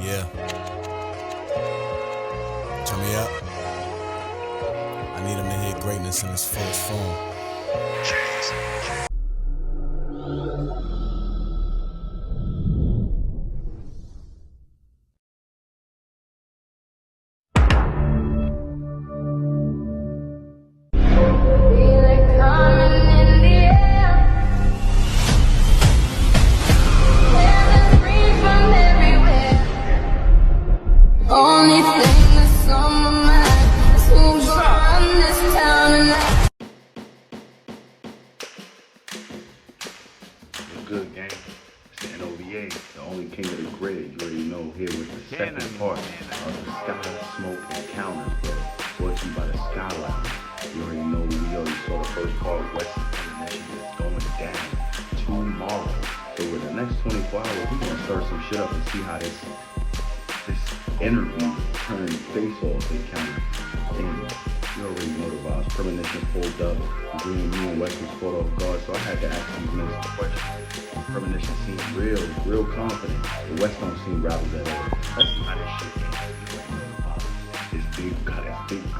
Yeah. Turn me up. I need him to hit greatness in its fullest form. Only thing that's on my mind is who's gonna run this town tonight. It's good, gang. It's the NOVA, the only king of the grid. You already know, here with the second part of the Sky, Smoke, and Counters, bro. Brought to you by the Skyline. You already know, we already saw the first part. West is going down tomorrow. So with the next 24 hours, we're gonna start some shit up and see how this interview turned FaceOff encounter. And you already know the vibes. Premonition pulled up, me and West was caught off guard, so I had to ask these men some questions. Premonition seemed real confident. The West don't seem rattled at all. Let's see how this shit ends. You already know the vibes. This big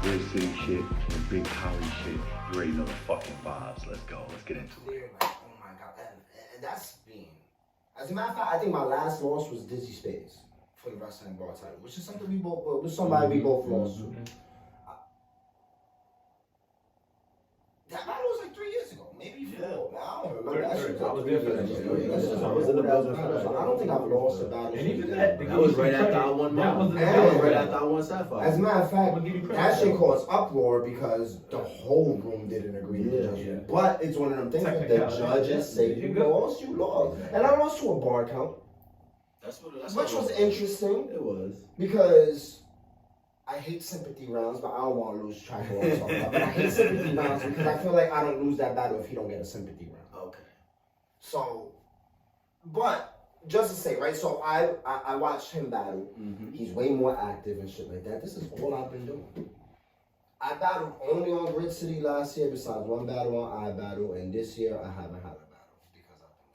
grid city shit and big college shit. You already know the fucking vibes. Let's go. Let's get into it. Like, oh my god, and that's being. As a matter of fact, I think my last loss was Dizzy Spades for the wrestling bar title, which is something we both, with somebody we both lost to. That battle was like 3 years ago, maybe 4. I don't remember. That shit was like 3 years ago. I don't think I've lost a battle. And even that was right after I won mine. That was right after I won Sapphire. As a matter of fact, that shit caused uproar because the whole room didn't agree with the judgment. But it's one of them things that the judges say you lost. And I lost to a bar count. Which was interesting. It was. Because I hate sympathy rounds, but I don't want to lose track of what I'm talking about. But I hate sympathy rounds because I feel like I don't lose that battle if he don't get a sympathy round. Okay. So, but just to say, right? So I watched him battle. Mm-hmm. He's way more active and shit like that. This is all I've been doing. I battled only on Grid City last year, besides one battle on iBattle, and this year I haven't had a battle because I've been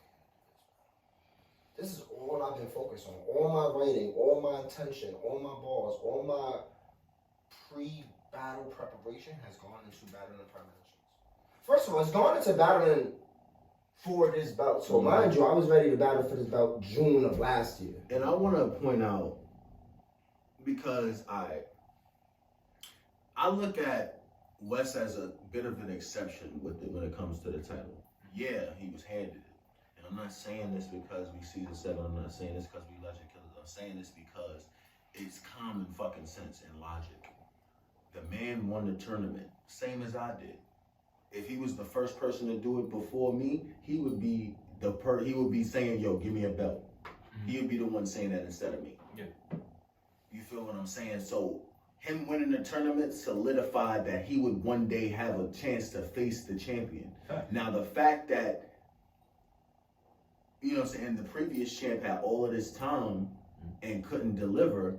waiting. This is all I've been focused on. All my writing, all my attention, all my balls, all my pre-battle preparation has gone into battling premonitions. First of all, it's gone into battling for this belt. So mind you, I was ready to battle for this belt June of last year. And I want to point out, because I look at Wes as a bit of an exception with it when it comes to the title. Yeah, he was handed it. And I'm not saying this because we see the 7. I'm not saying this because we legend killers. I'm saying this because it's common fucking sense and logic. The man won the tournament, same as I did. If he was the first person to do it before me, he would be he would be saying, "Yo, give me a belt." Mm-hmm. He would be the one saying that instead of me. Yeah. You feel what I'm saying? So him winning the tournament solidified that he would one day have a chance to face the champion. Now the fact that, you know what I'm saying, the previous champ had all of this time and couldn't deliver,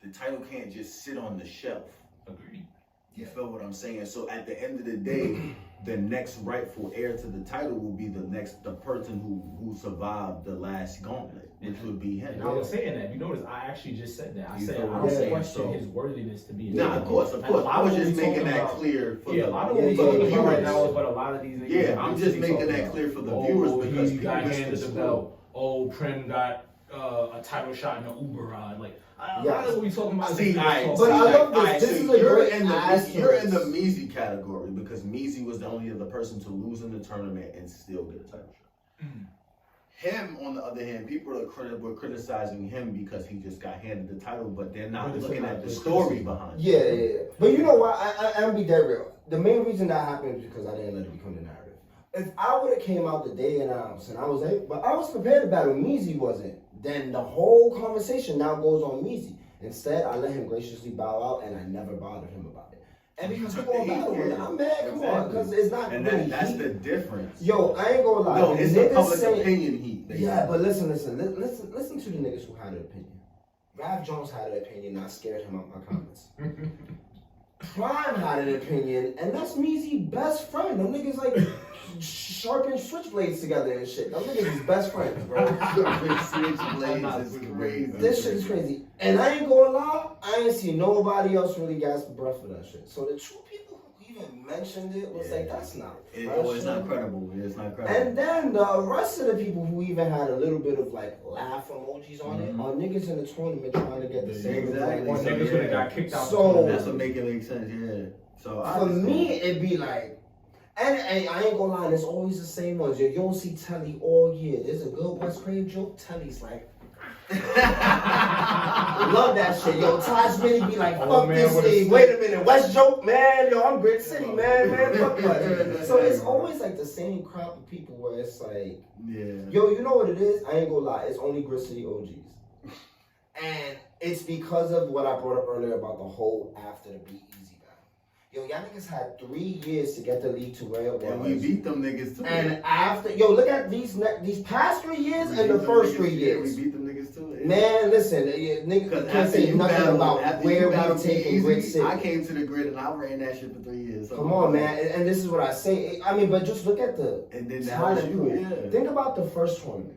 the title can't just sit on the shelf. Agreed. You feel what I'm saying? So at the end of the day, the next rightful heir to the title will be the person who survived the last gauntlet, which would be him. And I was saying that. You notice I actually just said that. I said I don't question his worthiness to be. Nah, of course. I was just making that clear for the viewers. Right now, but a lot of these niggas. Yeah, I'm just making that clear for the viewers because he got handed the belt. Oh, Pr3m got a title shot in an Uber ride. Like, a lot of what we talking about. See, but I love this. This is a great asterisk. You're in the Measy category because Measy was the only other person to lose in the tournament and still get a title shot. Him, on the other hand, people were criticizing him because he just got handed the title, but they're not looking at the story behind it. Yeah. But you know what? I'm be dead real. The main reason that happened is because I didn't let it become the narrative. If I would have came out the day announced and I was prepared to battle, Measy wasn't, then the whole conversation now goes on Measy. Instead, I let him graciously bow out and I never bothered him about it. And because we're going to battle, I'm mad, come on, because it's not and really that's heat. the difference. Yo, I ain't gonna lie. No, it's the public opinion heat. Yeah, but listen to the niggas who had an opinion. Cravv Jones had an opinion, and I scared him out my comments. Pr3m had an opinion, and that's Meezy's best friend. Them niggas like sharpen switchblades together and shit. Them niggas is best friends, bro. Switchblades is crazy. This shit is crazy. And I ain't gonna lie, I ain't seen nobody else really gasp for breath for that shit. So the two people who even mentioned it was like, that's not It's not credible. It's not credible. And then the rest of the people who even had a little bit of like laugh emojis on it are niggas in the tournament trying to get the same. Exactly. Or So, niggas would have got kicked out. So- That's what make it make sense, yeah. So For me, it'd be like, and I ain't gonna lie, it's always the same ones. You don't see Telly all year. There's a good West Cravv joke. Telly's like, love that shit. Yo, Taj really be like, fuck this thing. Wait a minute, West joke, man. Yo, I'm Grit City, man. Fuck that. So it's always like the same crowd of people where it's like, yo, you know what it is? I ain't gonna lie. It's only Grit City OGs. And it's because of what I brought up earlier about the whole after the Be Easy battle. Yo, y'all niggas had 3 years to get the league to where it was. And we beat them niggas too. And after, yo, look at these past 3 years and the first 3 years. We beat them niggas too. Man, listen, niggas can't say nothing about where we taking Grit City. I came to the grid and I ran that shit for 3 years. So Come on, man, and this is what I say. I mean, but just look at the And then that talent was you, pool. yeah. Think about the first tournament.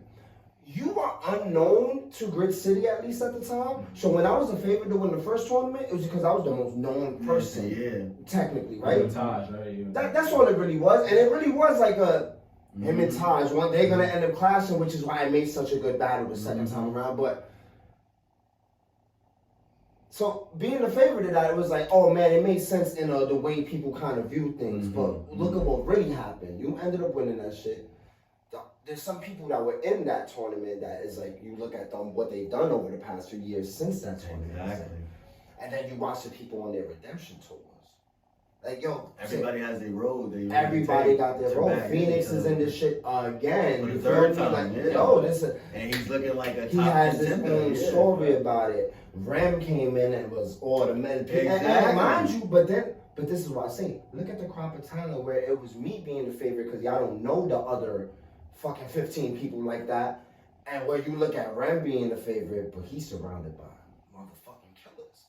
You were unknown to Grit City at least at the time. So when I was a favorite to win the first tournament, it was because I was the most known person, technically, right? Taj, right? Yeah. That's all it really was, and it really was like a him and Taj. One, they're gonna end up clashing, which is why I made such a good battle the second time around. But so being the favorite of that, it was like, oh man, it made sense in the way people kind of view things. But look at what really happened. You ended up winning that shit. There's some people that were in that tournament that is like, you look at them, what they've done over the past few years since that tournament. Exactly. And then you watch the people on their redemption tours. Like, yo, Everybody has their road. everybody got their role. Phoenix is in this shit again. For the You third feel me? time, Like, yeah. yo, this is, And he's looking like a top he has his contender, own yeah. story about it. Rem came in and was all the men. Exactly. And mind you, but this is what I say. Look at the crop of talent where it was me being the favorite because y'all don't know the other fucking 15 people like that. And where you look at Rem being the favorite, but he's surrounded by motherfucking killers.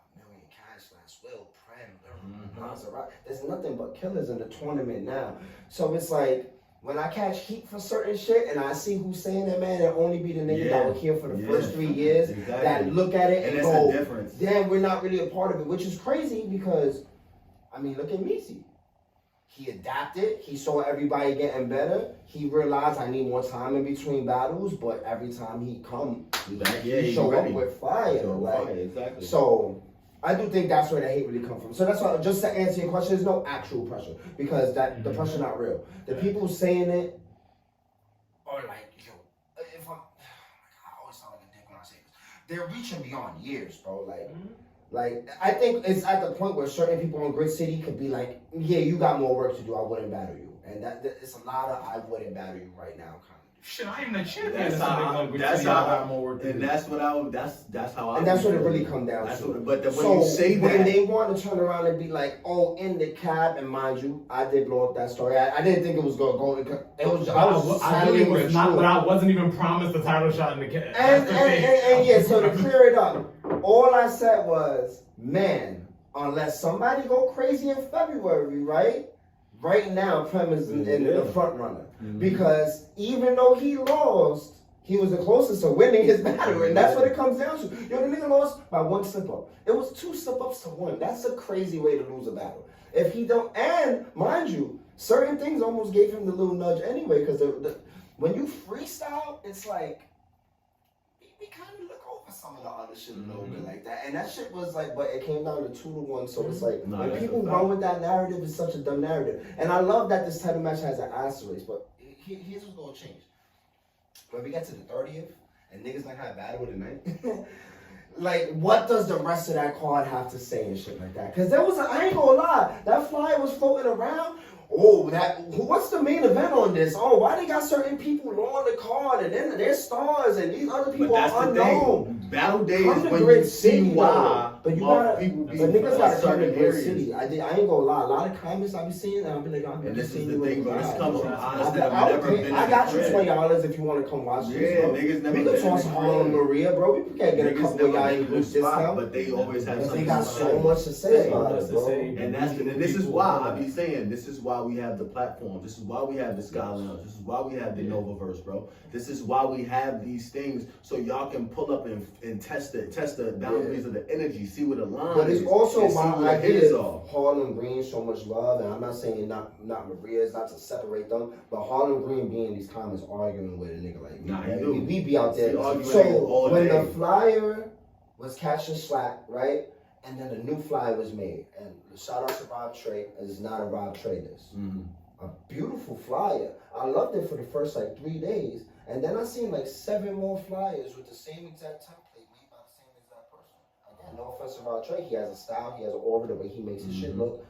A Million Cash, Last Will, Pr3m, Maserati. There's nothing but killers in the tournament now. So it's like, when I catch heat for certain shit and I see who's saying that, man, it'll only be the niggas that were here for the first 3 years that look at it and go, damn, we're not really a part of it, which is crazy because, I mean, look at Meezy. He adapted. He saw everybody getting better. He realized I need more time in between battles, but every time he come, he show up with fire. Exactly. So I do think that's where the hate really come from. So that's why, just to answer your question, there's no actual pressure because the pressure not real. The people saying it are like, yo, if I'm, I always sound like a dick when I say this. They're reaching beyond years, bro. Like, I think it's at the point where certain people in Grit City could be like, yeah, you got more work to do. I wouldn't battle you. And that it's a lot of I wouldn't battle you right now kind of. Shit, I am the champion. That's how And that's what it really come down to. But when So you say when that, they want to turn around and be like, oh, in the cab, and mind you, I did blow up that story. I didn't think it was gonna go. It was. I really was was not, but I wasn't even promised the title shot in the cab. And yeah, so to clear it up, all I said was, man, unless somebody go crazy in February, right? Right now, Pr3m is in the front runner. Because even though he lost, he was the closest to winning his battle. And that's what it comes down to. Yo, the nigga lost by 1 slip up. It was 2 slip ups to 1. That's a crazy way to lose a battle. If he don't, and mind you, certain things almost gave him the little nudge anyway. Because when you freestyle, it's like, we kind of look over some of the other shit a little bit like that. And that shit was like, but it came down to 2-1. So it's like, when people run with that narrative, it's such a dumb narrative. And I love that this type of match has an asterisk, but here's what's going to change. When we get to the 30th, and niggas not have battle tonight, like, what does the rest of that card have to say and shit like that? Because there was, I ain't gonna lie, that flyer was floating around. Oh, what's the main event on this? Oh, why they got certain people on the card and then they're stars and these other people are unknown. Battle day is when you see why But you gotta, people but be niggas from gotta come certain to Green areas. City. I ain't gonna lie. A lot of comments I be seeing, and I be like, I'm And just this is seeing the you thing, bro. This comes from honest that I have never been in I got you the crib. $20 if you want to come watch this. Yeah, bro. niggas never We been can in toss the Harlem crib. Maria, bro. We can't get a Niggas couple never of y'all been in in group the spot, discount. but they always have Because something they got to so say. much to say about much it, to bro. say. And this is why I be saying, this is why we have the platform. This is why we have the Sky Lounge. This is why we have the NovaVerse, bro. This is why we have these things so y'all can pull up and test the boundaries of the energy, see where the line But is. it's also and see why where I the hitters give are. Harlem Green so much love, and I'm not saying not Maria's, not to separate them, but Harlem Green be in these comments arguing with a nigga like me. Nah, he right? do. We be out there. He arguing So all when day. the flyer was catching slack, right, and then a new flyer was made, and shout out to Rob Trey, it's not a Rob Trey this. A beautiful flyer. I loved it for the first like 3 days, and then I seen like 7 more flyers with the same exact template made by the same exact person. Again, no offense to Rob Trey, he has a style, he has an aura, the way he makes his shit look.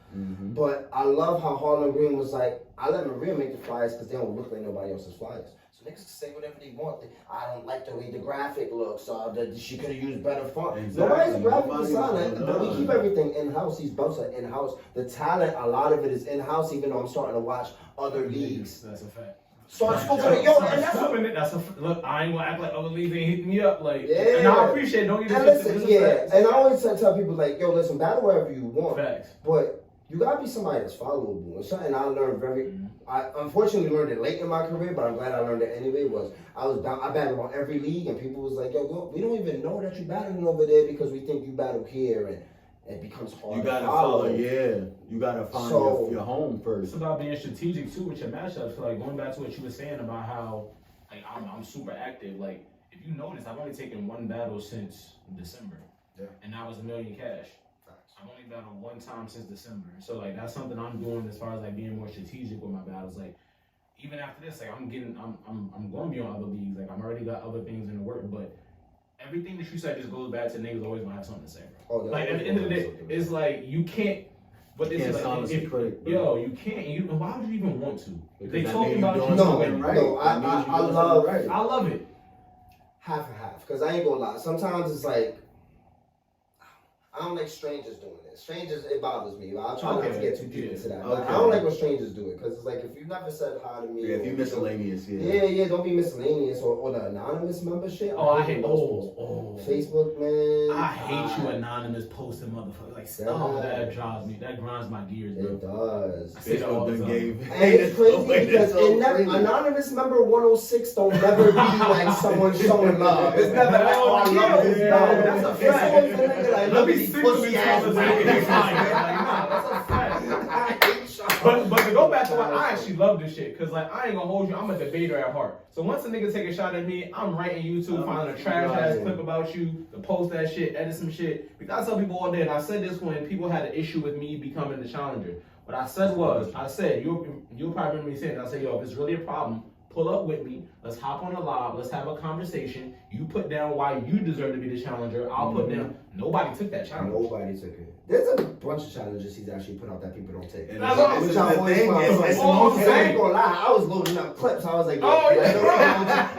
But I love how Harlem Green was like, I let Maria make the flyers because they don't look like nobody else's flyers. So niggas can say whatever they want. I don't like the way the graphic looks, or that she could have used better font. Exactly. Nobody's a graphic Nobody's designer, gonna but we know. keep everything in-house. These belts are in-house. The talent, a lot of it is in-house, even though I'm starting to watch other leagues. That's a fact. So I spoke to the yo, and that's what. That's a look. I ain't gonna act like other leagues ain't hitting me up. Like, Yeah. and I appreciate. Don't get And it twisted. listen, This is yeah, facts. and I always tell people like, yo, listen, battle wherever you want, Facts. but you gotta be somebody that's followable. And something I learned I unfortunately learned it late in my career, but I'm glad I learned it anyway. I battled on every league, and people was like, yo, we don't even know that you battling over there because we think you battle here, and it becomes hard. You gotta to follow. You gotta find So- your home It's first. about being strategic too with your matchups. Like going back to what you were saying about how like I'm super active. Like if you notice, I've only taken one battle since December, and that was $1 million cash. I've only battled one time since December, so like that's something I'm doing as far as like being more strategic with my battles. Like even after this, like I'm going to be on other leagues. Like I'm already got other things in the work, but everything that you said just goes back to niggas always gonna have something to say, bro. Like at the end of the day, it's like you can't. But You this can't is silence like, the critic, bro. yo, you can't. And why would you even want to? Because They that talking means you about doing you. something right. No, That means you I doing love- something right. I love it. half and half, because I ain't gonna lie. Sometimes it's like, I don't like strangers doing this. Strangers, it bothers me. I'll try not to get too deep into that. But I don't like when strangers do it, because it's like, if you never said hi to me. Yeah, if or- you miscellaneous, Yeah, don't be miscellaneous or the anonymous membership. Oh, I hate those those. posts. Facebook, man. I hate you anonymous posting motherfuckers. Like, stop. That drives me. That grinds my gears, bro. It does. I say that all the Facebook done time. gave. And it's crazy because in that anonymous member 106 don't never be like someone showing love. It's never like, oh, I love this guy. That's a It's fact. always the nigga like, Let look me at these stick pussy with these ass conversations. niggas. Like, nah, that's a fact. I hate Sean. But to go back to why I actually love this shit, cause like I ain't gonna hold you, I'm a debater at heart. So once a nigga take a shot at me, I'm writing YouTube, finding a trash ass clip about you, to post that shit, edit some shit. Because I tell people all day, and I said this when people had an issue with me becoming the challenger. What I said was, you'll probably remember me saying, I said, yo, if it's really a problem, pull up with me, let's hop on the live, let's have a conversation. You put down why you deserve to be the challenger, I'll put down. Nobody took that challenge. Nobody took it. There's a bunch of challenges he's actually put out that people don't take. And That's what I'm this is Which I the always thing, find it's funny. all And I ain't gonna lie, I was loading up clips. I was like, Oh, I yeah, know- bro.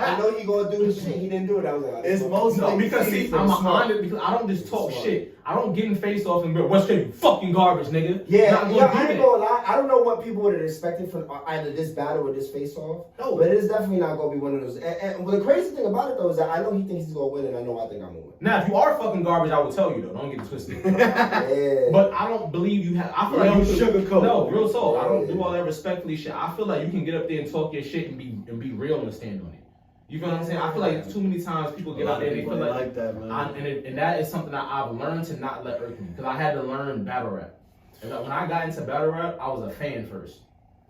I know he gonna do this shit. He didn't do it. I was like, It's most No, because see, I'm honest, because I don't just talk shit. I don't get in face off and be like, what's you fucking garbage, nigga. Yeah, Not gonna I do ain't that. gonna lie. I don't know what people would have expected from either this battle or this face-off. No. But it's definitely not gonna be one of those. And the crazy thing about it though is that I know he thinks he's gonna win, and I know I think I'm gonna win. Now, if you are fucking garbage, I will tell you though. Don't get it twisted. Yeah. But I don't believe you have. I feel You like don't you can- sugarcoat. No, real talk. I don't Yeah. do all that respectfully shit. I feel like you can get up there and talk your shit and be real and stand on it. You feel what I'm saying? I feel like too many times people get out there and they feel like that, man. and that is something that I've learned to not let irk me, because I had to learn battle rap. And like, when I got into battle rap, I was a fan first.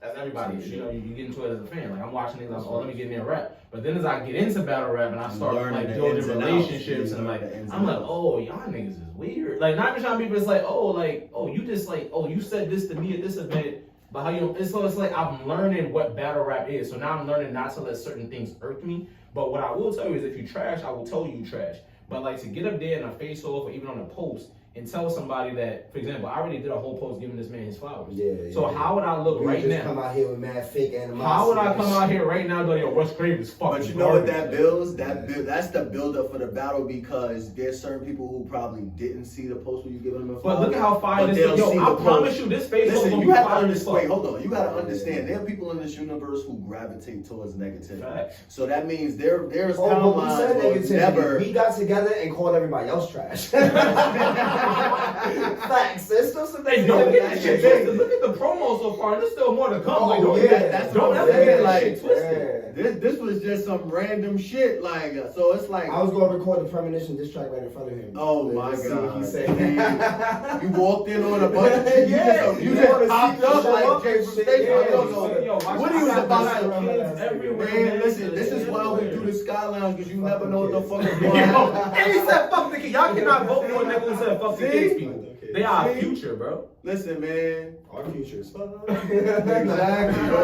As everybody is, you know, you get into it as a fan. Like I'm watching things, like, oh, let me get in there and rap. But then as I get into battle rap and I start Learning like the building ins and outs. relationships You and learn like the ins I'm and like, outs. oh, y'all niggas is weird. Like not just trying people, it's like, you just like, oh, you said this to me at this event. But how you? It's like I'm learning what battle rap is. So now I'm learning not to let certain things irk me. But what I will tell you is, if you trash, I will tell you trash. But like to get up there in a face off or even on a post and tell somebody that, for example, I already did a whole post giving this man his flowers. Yeah. So how would I look You right just now? come out here with mad fake animosity. How would I come out here right now going, yo, Wes Cravv is fucking But you know what garbage. that builds? That's the build up for the battle because there's certain people who probably didn't see the post when you giving them a But look at how fire this they'll is. Yo, see I the promise post. you, this face Listen, gonna you be have to fire as understand. fuck. Hold on, you gotta understand. There are people in this universe who gravitate towards negativity. Facts. So that means there's Oh, but we said timelines where negativity. never. We got together and called everybody else trash. Facts. There's still some Hey, don't get that shit negativity. twisted. Look at the promo so far. There's still more to come. Oh, Like, don't yeah, get that's don't what I'm ever saying, get that like, shit twisted. This was just some random shit. Like, so it's like. I was going to record the premonition diss track right in front of him. Oh my Let's see what God! he said. You walked in on a bunch of shit. You just popped up like Jay from State. Woody was about to. Man, listen, this is why we do the Sky Lounge because you never know what the fuck is going on. And he said, fuck the kids. Y'all cannot vote for a nigga who said, fuck the See? kids, people. They are our See? future, bro. Listen, man. Our future is fun. Exactly, bro.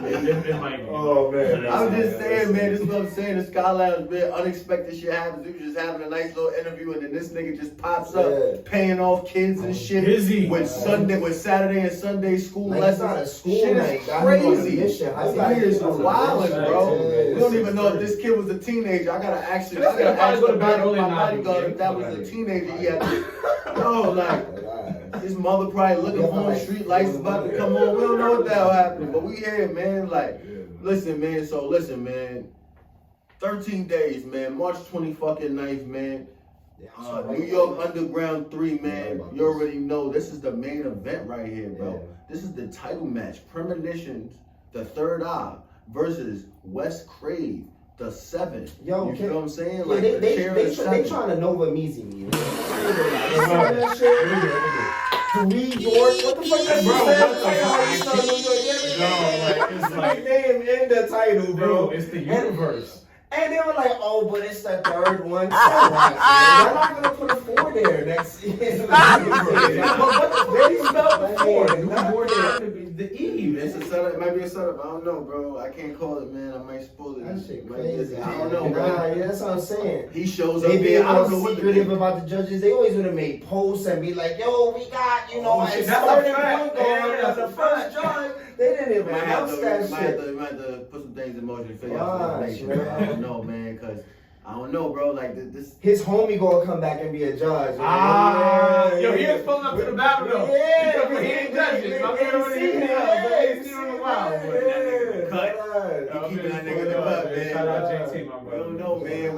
It might be. Oh, man. I'm just saying, man, this is what I'm saying. The Sky Lounge, man, unexpected shit happens. We was just having a nice little interview, and then this nigga just pops up, paying off kids and shit. Busy. With Saturday and Sunday school Like, lessons. it's not a school shit night. is Got him on a crazy. mission. I This got nigga is him on a wildin', mission. bro. Yeah, We don't even know if this kid was a teenager. I gotta ask This nigga probably ask go to the bed early my night, bodyguard yeah. if that was a teenager. He had to, no, like, his mother probably looking for him, street lights about to come on. We don't know what the hell happened, but we here, man. Like, listen, man. So listen, man. 13 days, man. March 29th, man. New York Underground 3, man. You already know this is the main event right here, bro. This is the title match. Premonitions, the Third Eye versus Wes Cravv, the 7th. Yo, you feel what I'm saying? Yeah, Like they trying to Nova Meezy me. That shit. New York, what the fuck that Bro, shit what the said? fuck? It's like, Name in the title, bro. it's the universe. And they were like, oh, but it's the third one. So what, man? I'm not gonna put a 4 there next year. Where do you spell the 4? The Eve. It's a setup. It might be a setup. I don't know, bro. I can't call it, man. I might spoil it. That shit Might be a- crazy. I don't know, Nah, bro. yeah, that's what I'm saying. He shows up They be there. I all don't know what secretive the about the judges. They always would have made posts and be like, "Yo, we got, you know, Oh, a shit, that's a starting fact. point guard Yeah, as the that's a first fact. judge." They didn't even might announce that shit. might have to put some things in motion to figure Gosh, out the man. I don't know, man, because I don't know, bro. Like this. His homie gonna come back and be a judge. Yo, he is pulling up to the battle though. Yeah, he ain't judging. I'm here already seen him. He's seen him in a while. Cut. He keeping that nigga in the cut, man. Shout out JT, my I brother. don't know, man.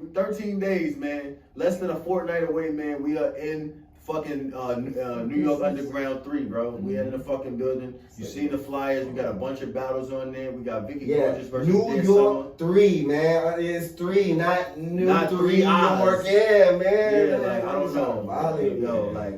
We 13 days, man. Less than a fortnight away, man. We are in fucking New York Underground 3, bro. We in the fucking building. You seen the flyers. We got a bunch of battles on there. We got Vicky Gorgeous versus New Dan York 3, man. It's 3, not New Not 3 3 New York. eyes. Yeah, man. Yeah, like, I don't know. Violent, Yo, man. like,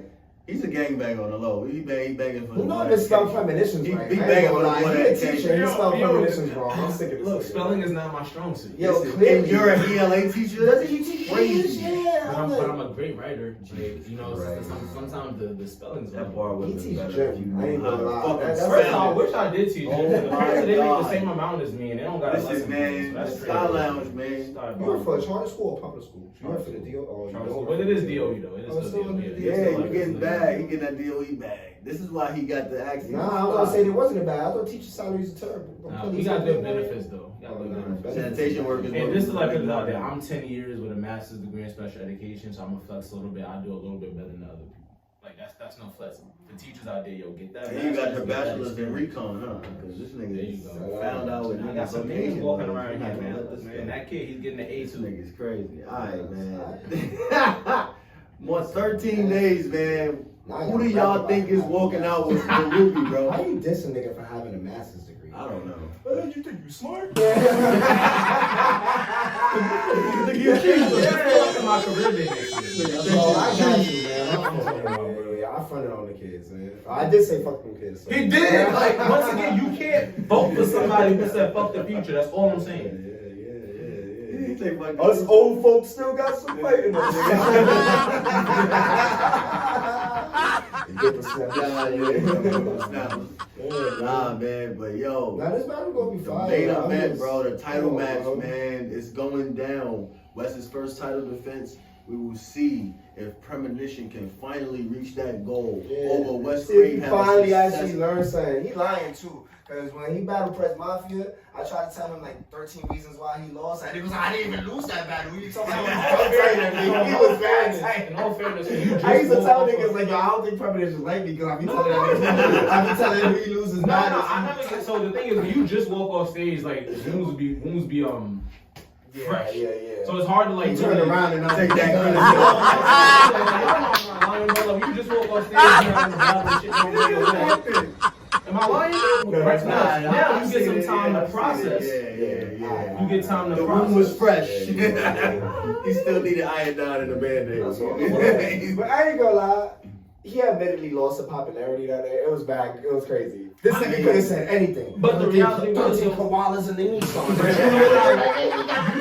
he's a gangbanger on the low. He banging for You the know money. this spell premonitions, He right? banging I ain't for gonna the lie. money. He a teacher. He Yo, spell yo. premonitions, bro. I'm sick of this. Look, shit. spelling is not my strong suit. Yo, Listen, clearly. if you're an ELA teacher, Doesn't he teach crazy. English? Yeah. But I'm a great writer. Like, you know, Right. sometimes the spelling's That wrong. bar He was teach better German. if you I ain't knew how gonna to lie. fucking That's spell First of all, I it. wish I did teach. Oh Apparently my they make God. the same amount as me, and they don't got a Listen, lesson. man, That's the crazy. Sky Lounge, man. Start You work for a bombing. charter school or public school? You work for the DO? Or Charter school. But it is DOE though. It Oh, is it's still still DOE. in the Yeah, DOE. you getting bag. He getting that DOE bag. This is why he got the accent. Nah, I was gonna say it wasn't bad. I thought teacher salaries are terrible. Nah, we got good benefits though. We got good benefits. Sanitation workers. And this is like put it out there. I'm 10 years with a master's degree in special education, so I'm gonna flex a little bit. I do a little bit better than other people. Like that's no flexing. The teachers out there, yo, get that. And you got your get that bachelor's in experience. recon, huh? Because this There you nigga go. found out with I got some vocation, niggas walking bro. around You're here, not gonna man. let this Man, go. that kid, he's getting an This A2. nigga's crazy. Alright, man. More 13 days, man. Who do y'all think is walking out with the Ruby, bro? How you diss a nigga for having a master's degree? I don't know. You think you smart? You fucking my career day next year. Oh, I got you, man. Yeah, I fronted on the kids, man. I did say fuck them kids. So. He did. Like once again, you can't vote for somebody who said fuck the future. That's all I'm saying. He take my Us old folks still got some fight in us. Get the snap. Nah, man, but yo. Now this battle gonna be The fire. main I'm event, just- bro, the title Come on, match, bro. man, is going down. Wes's first title defense we will see if Premonition can finally reach that goal over West See if he Cravv. finally actually learned something. He lying too. Because when he battled Pr3m Mafia, I tried to tell him like 13 reasons why he lost. And he was like, I didn't even lose that battle. What you talking about? He was bad tight. In all fairness, I used to tell niggas like, yo, I don't think Premonition like me because I be telling him he loses No, battles. I never get. So the thing is, when you just walk off stage, like wounds be fresh. Yeah. So it's hard to like He turned around and I take that credit. You just walk off stage and shit. Am I lying? Now you get some time to process. Yeah. You get time to The process. room was fresh. He still needed iodine in the Band-Aid. But I ain't gonna lie. He admittedly lost some popularity that day. It was bad. It was crazy. This nigga could have said anything. But the reality was, 13 koalas and they need something. You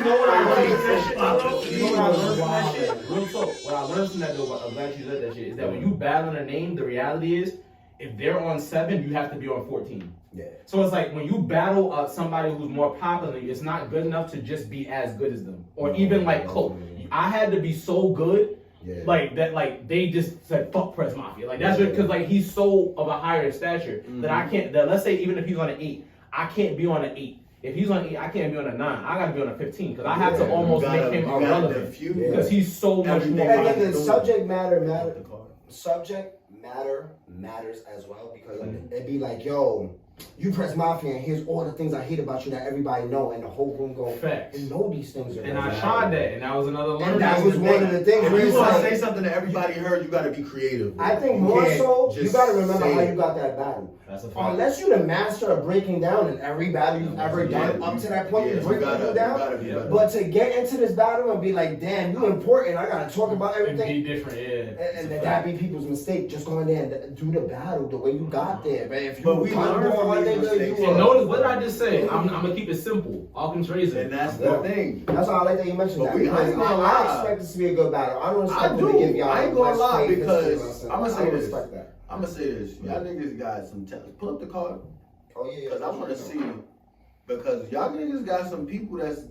know what I learned from that shit, bro? You know what I learned from that shit? Real talk. What I learned from that though, I'm glad you said that shit, is that when you battle a name, the reality is, if they're on 7, you have to be on 14. Yeah. So it's like when you battle somebody who's more popular, it's not good enough to just be as good as them, or even like close. I had to be so good. Yeah. Like that, like they just said fuck Pr3m Mafia. Like that's just because like he's so of a higher stature that I can't. That let's say even if he's on an 8, I can't be on an 8. If he's on 8, I can't be on a 9. I gotta be on a 15 because I have to almost make him irrelevant because he's so much more. And then the subject matter matters as well because it'd be like, yo, you Pr3m Mafia, and here's all the things I hate about you that everybody know, and the whole room go, facts. And know these things are. And I tried that, and that was another learning. And that was one of the things. If where you it's want to like, say something that everybody heard, you got to be creative. I think more so, you got to remember how you got that battle. That's a fact. Unless you're the master of breaking down in every battle you've ever done up to that point, you break people down. But to get into this battle and be like, damn, you important, I gotta talk about everything. And be different, yeah. And that be people's mistake. Just go in there and do the battle the way you got there, man. If you But we learn from these mistakes. And notice what did I just say? I'm gonna keep it simple. Alkins Razor. And that's the thing. That's why I like that you mentioned that. I ain't gonna I lie. expect this to be a good battle. I don't expect I them to give y'all. I ain't gonna lie less because I'm gonna say this. Respect that. I'm gonna say this. Y'all niggas got some talent. Pull up the card. Oh yeah. Because I want to see. Because y'all niggas got some people that's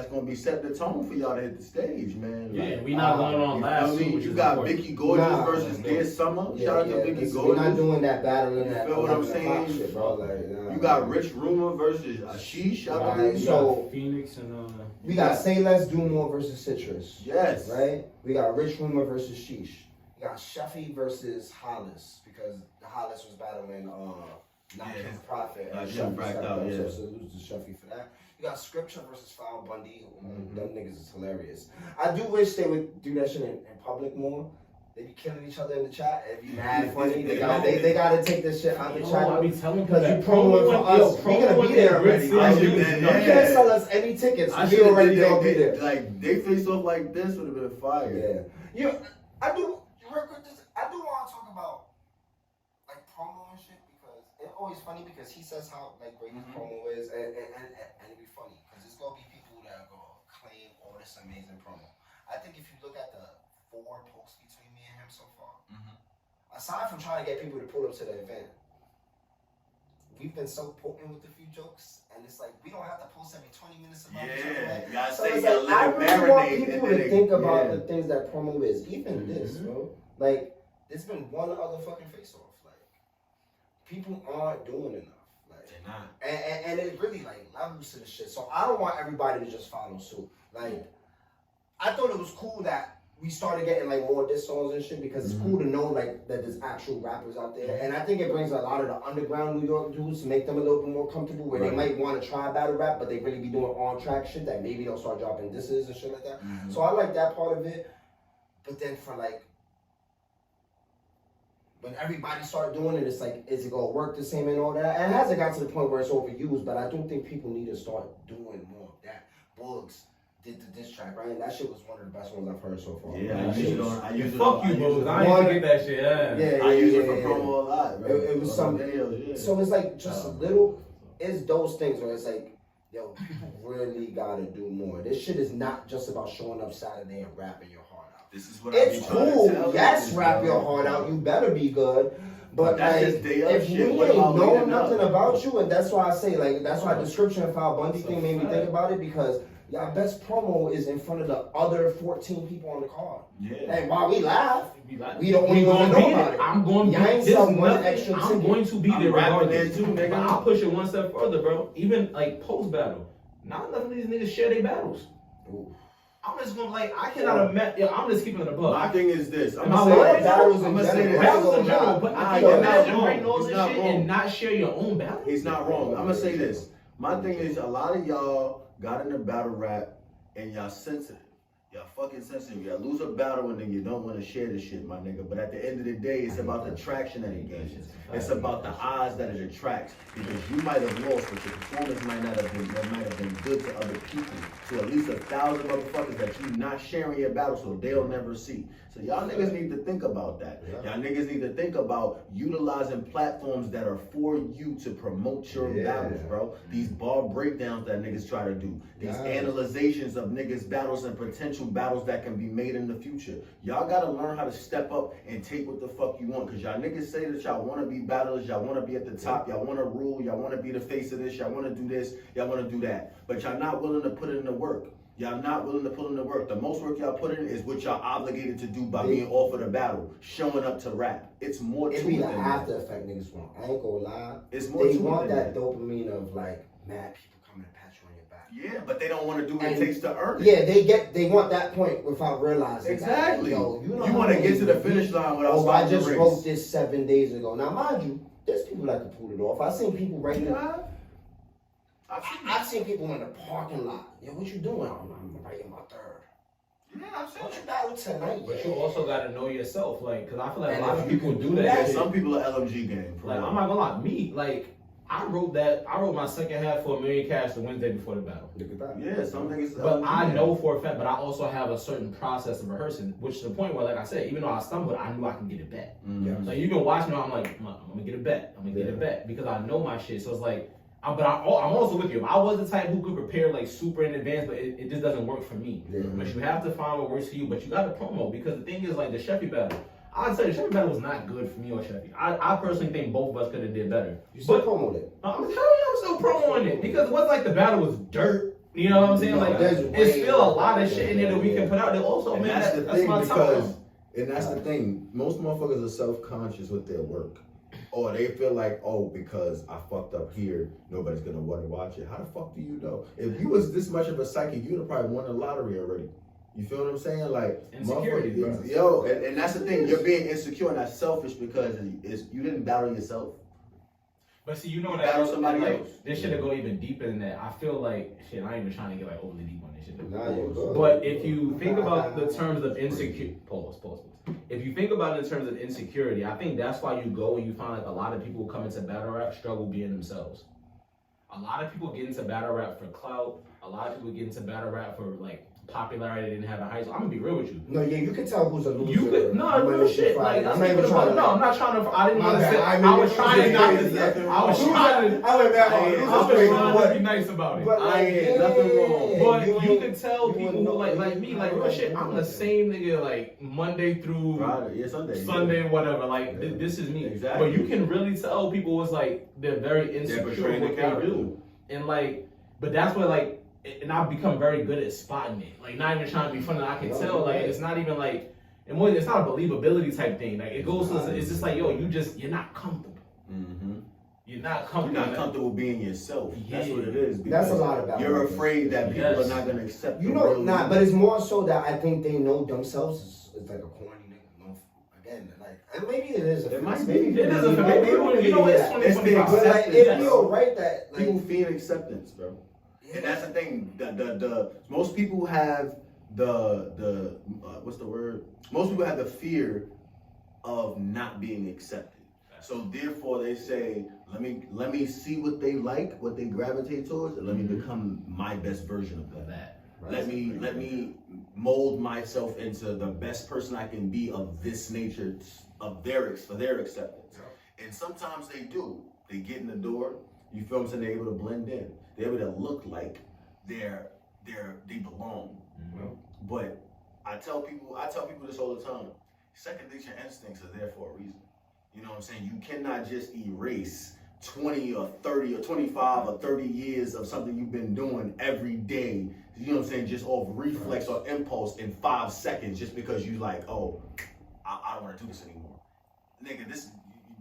gonna be setting the tone for y'all to hit the stage, man. Yeah, like, we not going on last week. You got Vicky Gorgeous versus Dear Summer. Shout out to Vicky Gorgeous. We're not doing that battle in You that. feel what I'm saying? Shit, bro. Like, you got Rich Rumor versus Ashish. Shout out to So Phoenix and we got Say Less Do More versus Citrus. Yes. Right. We got Rich Rumor versus Sheesh. We got Sheffy versus Hollis because the Hollis was battling Not His Prophet. Jim Bracked out, yeah. So lose to Sheffy for that. You got Scripture versus Foul Bundy. Them niggas is hilarious. I do wish they would do that shit in public more. They be killing each other in the chat. It'd be mad funny. They gotta take this shit out the chat. I be telling because you promoing for us. We gonna be there already. You can't sell us any tickets. We already gonna be there. Like they face off like this would have been fire. Yeah. I do want to talk about like promo and shit because it's always funny because he says how like great his promo is and it'd be funny because there's gonna be people that go claim all this amazing promo. I think if you look at the 4 posts between me and him so far, aside from trying to get people to pull up to the event, we've been so potent with a few jokes, and it's like we don't have to post every 20 minutes about each other. Right? So it's like I really want people to think about the things that promo is. Even this, bro. Like, there's been one other fucking face-off. Like, people aren't doing enough. Like, they're not. And it really like levels to the shit. So I don't want everybody to just follow suit. Like, I thought it was cool that we started getting like more diss songs and shit because it's cool to know like that there's actual rappers out there, and I think it brings a lot of the underground New York dudes to make them a little bit more comfortable where they might want to try battle rap, but they really be doing on track shit that maybe they'll start dropping disses and shit like that. So I like that part of it, but then for like when everybody started doing it, it's like, is it gonna work the same and all that? And it hasn't got to the point where it's overused, but I do think people need to start doing more of that. Bugs did the diss track, right? And that shit was one of the best ones I've heard so far. Yeah, I use it on. Fuck you, Bugs. I ain't forget that shit. I use it for promo a lot, bro. It was some videos, so it's like just little. It's those things where it's like, yo, people really gotta do more. This shit is not just about showing up Saturday and rapping your heart out. This is what I be It's trying to cool. tell Yes, you, rap bro. your heart out. You better be good. But that's like, just day of if shit. we What ain't about know leading nothing up? about you, and that's why I say, like, that's why description file Bundy It's a thing made me fact. think about it, because y'all best promo is in front of the other 14 people on the card. Yeah. And while we laugh, We like- we the only we one gonna that know be about there. it. I'm going to Y'all ain't be some one nothing. extra I'm ticket. going to be I'm there rapping regardless. there too, nigga. But I'll push it one step further, bro. Even like post battle, not enough of these niggas share their battles. Ooh. I'm just gonna like I cannot imagine. I'm just keeping it above. My thing is this. I'm Am I gonna say lying? this. Battles in I'm gonna say general. this. Battles in Nah, general, but nah, I you're can not imagine wrong. writing all He's this not shit wrong. and not share your own battle. He's not wrong. I'm gonna say this. My thing is, a lot of y'all got into battle rap and y'all sensitive. Y'all fucking sensitive. Y'all lose a battle and then you don't want to share the shit, my nigga. But at the end of the day, it's about the traction that it gains. It's about the eyes that it attracts. Because you might have lost, but your performance might have been good to other people. To at least 1,000 motherfuckers that you not sharing your battle, so they'll never see. So y'all niggas need to think about that. Yeah. Y'all niggas need to think about utilizing platforms that are for you to promote your battles, bro. These bar breakdowns that niggas try to do. These analyzations of niggas' battles and potential battles that can be made in the future. Y'all gotta learn how to step up and take what the fuck you want. Cause y'all niggas say that y'all wanna be battlers, y'all wanna be at the top, y'all wanna rule, y'all wanna be the face of this, y'all wanna do this, y'all wanna do that. But y'all not willing to put in the work. Y'all not willing to put in the work. The most work y'all put in is what y'all obligated to do by being offered a battle, showing up to rap. It's more to It it be the than that. after effect niggas want. I ain't gonna lie. It's more They to it want than that that. dopamine of like mad people coming to pat you on your back. Yeah, but they don't want to do what it And- takes to earn it. Yeah, they want that point without realizing. Exactly. That, yo, You know want how to many get to the finish line without Oh, I stopping just the wrote race. this 7 days ago. Now, mind you, there's people that can pull it off. I've seen people right now. I've seen people in the parking lot. Yo, what you doing? I'm writing my third. Yeah, I'm saying. What you battle tonight? But you also gotta know yourself, like, cause I feel like And a lot if of you people can do do that. Yeah, shit. some people are LMG game. For Like, real. I'm not gonna lie, me, like, I wrote my second half for $1 million cash the Wednesday before the battle. Look at that. Yeah, some niggas. But LMG I game. know for a fact, but I also have a certain process of rehearsing, which is the point where, like I said, even though I stumbled, I knew I can get it back. Mhm. So you can watch me, I'm like, I'm gonna get it back. I'm gonna get it back because I know my shit. So it's like, I'm also with you. If I was the type who could prepare like super in advance, but it just doesn't work for me. Yeah. But you have to find what works for you. But you got to promo because the thing is, like the Sheffy battle, I'd say the Sheffy battle was not good for me or Sheffy. I personally think both of us could have did better. You still But promoted it. I'm telling you, I'm still promoting it because it wasn't like the battle was dirt. You know what I'm saying? No, Like there's there's way still a more lot of than shit in there that we can put out there. Also, And man, that's the that's thing my because, time. and that's the thing. Most motherfuckers are self-conscious with their work, or they feel like, oh, because I fucked up here, nobody's gonna want to watch it. How the fuck do you know? If you was this much of a psychic, you'd have probably won the lottery already. You feel what I'm saying? Like, Insecurity, bro. yo, and that's the thing. You're being insecure and that's selfish because you didn't battle yourself. But see, you know You that battle somebody like, else. this should go even deeper than that. I feel like shit. I ain't even trying to get like overly deep on this shit. Nah, you're good. But if you think about the terms of insecurity, pause. If you think about it in terms of insecurity, I think that's why you go and you find like a lot of people who come into battle rap struggle being themselves. A lot of people get into battle rap for clout. A lot of people get into battle rap for like popularity they didn't have in high school. I'm gonna be real with you. No, yeah, you can tell who's a loser. You could no real shit. Like that's I'm not even even about, trying to. no, I'm not trying to. I didn't My want to bad. say. I I mean, was trying to not. I was trying to. I went back on I it. was trying to be nice about it. But I ain't nothing wrong. But you ain't- can tell you people ain't who like know- me, like real shit. I'm the same nigga like Monday through Friday, yeah, Sunday. Sunday, whatever. Like this is me. Exactly. But you can really tell people it's like they're very insecure portraying what the they character. do, and like, but that's what like. And I've become very good at spotting it. Like, not even trying to be funny. I can tell, like, it's not even like, and more, it's not a believability type thing. Like, it goes to, it's just like, yo, you're not comfortable. Mm-hmm. You're not You're comfortable. not comfortable being yourself. That's Yeah. what it is. That's a because lot about You're it. afraid that people Yes. are not gonna accept You the know, real nah, you. but it's more so that I think they know themselves is like a corny nigga. No, again, like, and maybe it is. It might maybe be. It is a maybe, you know, it's It's the 2025. But like, acceptance. if you're right that People like, fear acceptance, bro. And that's the thing. The most people have the what's the word? Most people have the fear of not being accepted. So therefore, they say, let me see what they like, what they gravitate towards, and let me become my best version of that. Let me mold myself into the best person I can be of this nature, for their acceptance. And sometimes they do. They get in the door. You feel what I'm saying? They're able to blend in. They're able to look like they belong. But I tell people this all the time. Second nature instincts are there for a reason. You know what I'm saying? You cannot just erase 20 or 30 or 25 or 30 years of something you've been doing every day. You know what I'm saying? Just off reflex or impulse in 5 seconds, just because you like, oh, I don't want to do this anymore. Nigga, this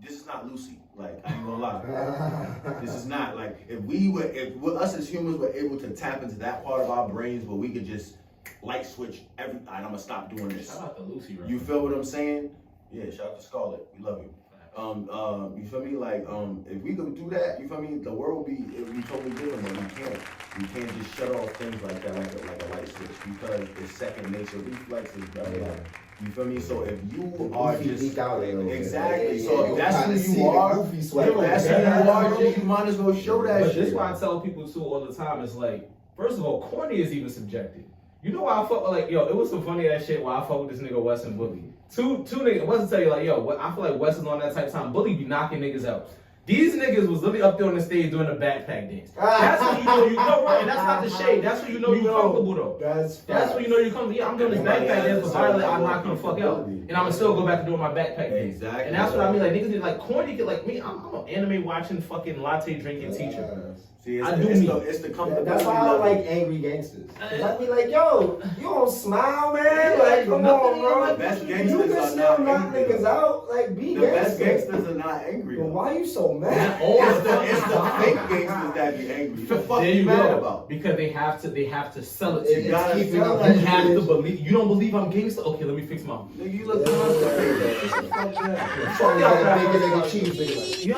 is not Lucy. Like, I ain't gonna lie. This is not like if us as humans were able to tap into that part of our brains where we could just light switch every. I'm gonna stop doing this. Shout out to Lucy, right? You feel what I'm saying? Yeah. Shout out to Scarlett. We love you. You feel me? Like, if we could do that, you feel me? The world it would be totally different, but we can't. We can't just shut off things like that, like a light switch, because it's second nature reflexes, bro. Yeah. You feel me? So if you are just exactly, Yeah, so if that's who you are, if that's who you are, you might as well show that But shit. this is why I tell people too all the time. It's like, first of all, corny is even subjective. You know why I fuck like, yo, it was some funny ass shit why I fuck with this nigga Wes and Bully. Two niggas, Wes will tell you like, yo, I feel like Wes is on that type of time. Bully be knocking niggas out. These niggas was literally up there on the stage doing a backpack dance. That's when you know right, and that's not the shade. That's when you know you're comfortable though. That's when you know you're comfortable. Yeah, I'm doing this backpack dance, but finally I'm not gonna fuck out. And I'm gonna still go back to doing my backpack dance. Exactly. And that's what I mean. Like niggas be like corny, get like me. I'm an anime watching, fucking latte drinking teacher. See, it's the comfortability. That's why I like angry gangsters. I be like, yo, you don't smile, man. Like, come on, bro. The best You gangsters can are still not knock angry. niggas out. Like, be The best gangster. gangsters are not angry. But why you so mad? It's the fake gangsters that be angry. What the fuck There you you mad go. about? Because they have to sell it to It's you. keeping sell up that You with have you. to believe. You don't believe I'm gangster? Okay, let me fix my. Nigga, you look constipated. Fuck that. Trying to get a bigger nigga cheese, nigga. Like, Yo,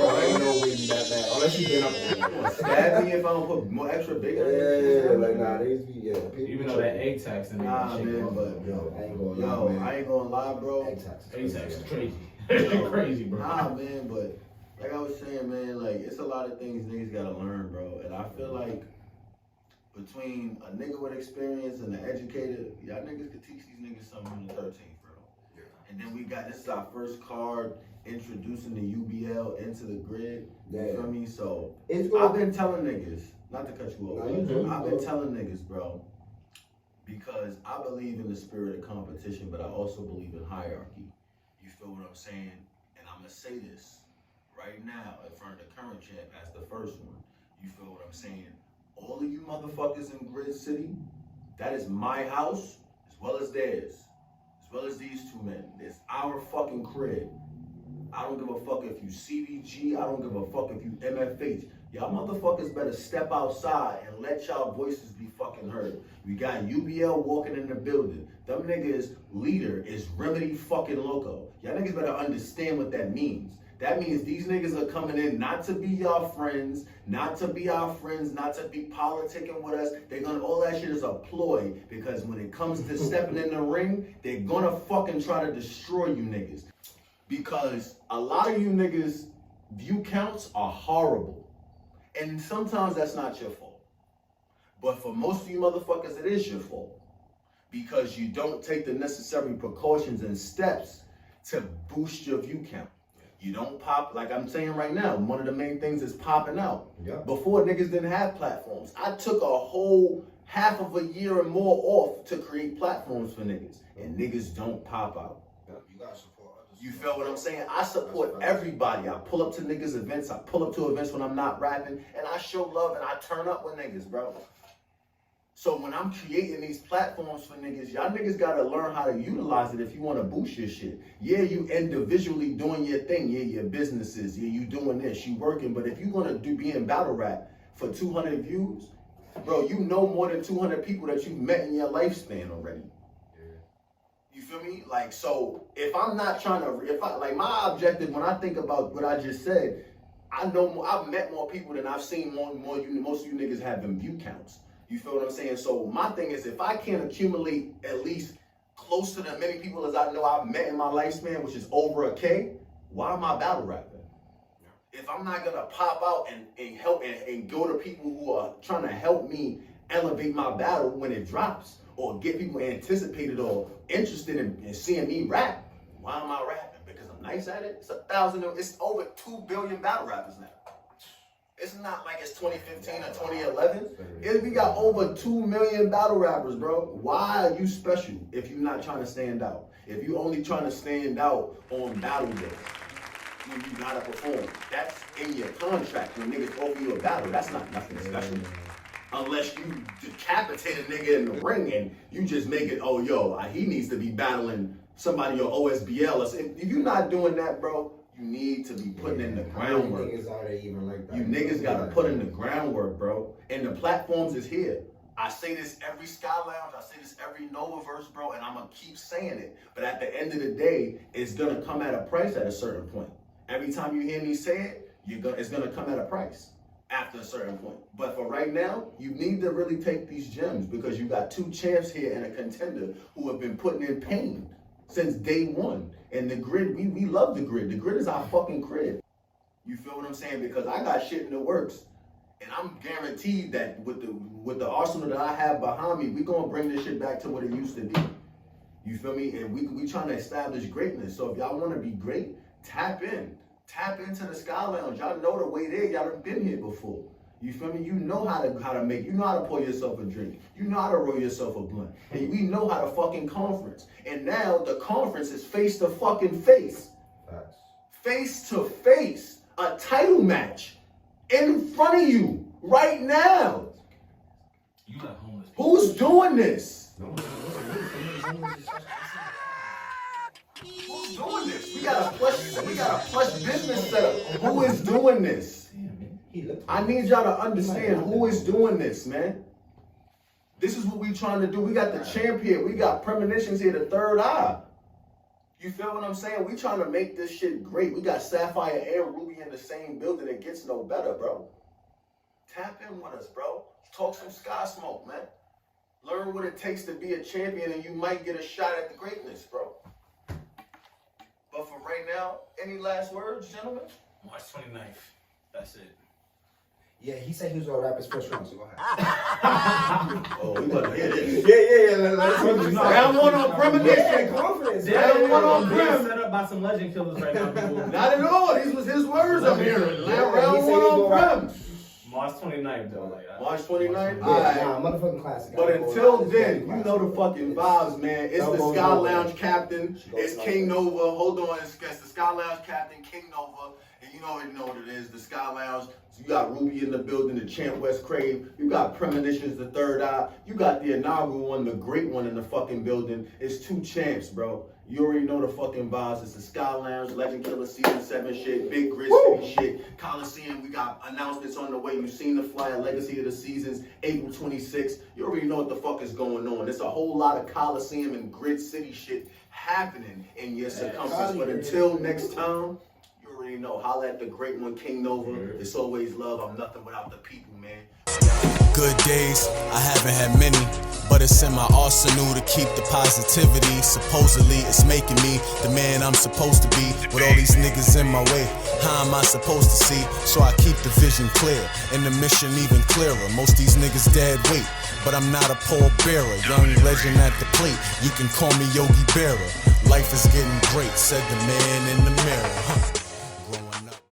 I ain't no way that bad. Unless you been up. Stab me if I don't put more extra bigger. Yeah, like nah, they be people even though that egg tax and Nah, shit. man, but Yo, I ain't gonna lie, yo, man. I ain't gonna lie, bro. Egg tax. Egg tax is crazy. Crazy, bro. Nah, man, but like I was saying, man, like it's a lot of things niggas gotta learn, bro. And I feel like between a nigga with experience and an educated, y'all niggas could teach these niggas something on the 13th, bro. Yeah. And then we got this is our first card introducing the UBL into the grid. You feel me? So I've been telling niggas, not to cut you off, I've been telling niggas, bro, because I believe in the spirit of competition, but I also believe in hierarchy. You feel what I'm saying? And I'm gonna say this right now in front of the current champ as the first one. You feel what I'm saying? All of you motherfuckers in Grid City, that is my house as well as theirs, as well as these two men. It's our fucking crib. I don't give a fuck if you CBG, I don't give a fuck if you MFH. Y'all motherfuckers better step outside and let y'all voices be fucking heard. We got UBL walking in the building. Them niggas leader is Remedy fucking Loco. Y'all niggas better understand what that means. That means these niggas are coming in not to be y'all friends, not to be our friends, not to be politicking with us. They're gonna, all that shit is a ploy, because when it comes to stepping in the ring, they're gonna fucking try to destroy you niggas. Because a lot of you niggas' view counts are horrible. And sometimes that's not your fault. But for most of you motherfuckers, it is your fault. Because you don't take the necessary precautions and steps to boost your view count. You don't pop, like I'm saying right now, one of the main things is popping out. Yeah. Before niggas didn't have platforms. I took a whole half of a year and more off to create platforms for niggas. And niggas don't pop out. Yeah, you gotta support others. You feel what I'm saying? I support everybody. I pull up to niggas' events. I pull up to events when I'm not rapping. And I show love and I turn up with niggas, bro. So when I'm creating these platforms for niggas, y'all niggas gotta learn how to utilize it if you wanna boost your shit. Yeah, you individually doing your thing. Yeah, your businesses. Yeah, you doing this. You working. But if you gonna be in battle rap for 200 views, bro, you know more than 200 people that you've met in your lifespan already. You feel me? Like, so if I'm not trying to, like my objective when I think about what I just said, I know more, I've met more people than I've seen most of you niggas have in view counts. You feel what I'm saying? So my thing is, if I can't accumulate at least close to the many people as I know I've met in my lifespan, which is over 1K, why am I battle rapping? If I'm not gonna pop out and help and go to people who are trying to help me elevate my battle when it drops, or get people anticipated or interested in seeing me rap, why am I rapping? Because I'm nice at it? It's over 2 billion battle rappers now. It's not like it's 2015 or 2011. We got over 2 million battle rappers, bro. Why are you special if you're not trying to stand out? If you only trying to stand out on battle day, when you gotta perform, that's in your contract. When niggas offer you a battle, that's not nothing special. Unless you decapitate a nigga in the ring and you just make it, oh, yo, he needs to be battling somebody on OSBL. Or if you're not doing that, bro, you need to be putting in the groundwork. Niggas are they even like that? You niggas gotta put in the groundwork, bro. And the platforms is here. I say this every Sky Lounge, I say this every NovaVerse, bro, and I'm gonna keep saying it. But at the end of the day, it's gonna come at a price at a certain point. Every time you hear me say it, it's gonna come at a price after a certain point. But for right now, you need to really take these gems because you got 2 champs here and a contender who have been putting in pain since day one. And the grid, we love the grid. The grid is our fucking grid. You feel what I'm saying? Because I got shit in the works. And I'm guaranteed that with the arsenal that I have behind me, we gonna bring this shit back to what it used to be. You feel me? And we trying to establish greatness. So if y'all wanna be great, tap in. Tap into the Sky Lounge. Y'all know the way there. Y'all done been here before. You feel me? You know how to make. You know how to pour yourself a drink. You know how to roll yourself a blunt. And we know how to fucking conference. And now the conference is face to fucking face. Facts. Face to face. A title match in front of you right now. You got homeless people. Who's doing this? Who's doing this? We got a plush business setup. Who is doing this? I need y'all to understand who is doing this, man. This is what we trying to do. We got the champ here. We got Premonitions here, the third eye. You feel what I'm saying? We trying to make this shit great. We got Sapphire and Ruby in the same building. It gets no better, bro. Tap in with us, bro. Talk some Sky Smoke, man. Learn what it takes to be a champion and you might get a shot at the greatness, bro. But for right now, any last words, gentlemen? March 29th. That's it. Yeah, he said he was gonna rap his first round, so go ahead. Oh, we want to hear this. Yeah. Round 1 on Premonition. Confidence. Round 1 on Being Prem. set up by some legend killers right now, people. Not at all. These was his words I'm hearing. Round 1 on Prem. March 29th, though. March 29th? All right. Motherfucking classic. But until then, you know the fucking vibes, man. It's the Sky Lounge captain. It's King Nova. Hold on. It's the Sky Lounge captain, King Nova. And you already know what it is. The Sky Lounge. So you got Ruby in the building, the champ West Cravv. You got Premonitions, the third eye. You got the inaugural one, the great one in the fucking building. It's 2 champs, bro. You already know the fucking vibes. It's the Sky Lounge, Legend Killer Season 7 shit, Big Grid City shit, Coliseum. We got announcements on the way. You've seen the flyer, Legacy of the Seasons, April 26th. You already know what the fuck is going on. There's a whole lot of Coliseum and Grid City shit happening in your circumference. But until next time, you already know. Holla at the great one, King Nova. It's always love. I'm nothing without the people, man. Good days, I haven't had many, but it's in my arsenal to keep the positivity. Supposedly it's making me the man I'm supposed to be. With all these niggas in my way, how am I supposed to see? So I keep the vision clear and the mission even clearer. Most these niggas dead weight, but I'm not a pallbearer. Young legend at the plate, you can call me Yogi Berra. Life is getting great, said the man in the mirror.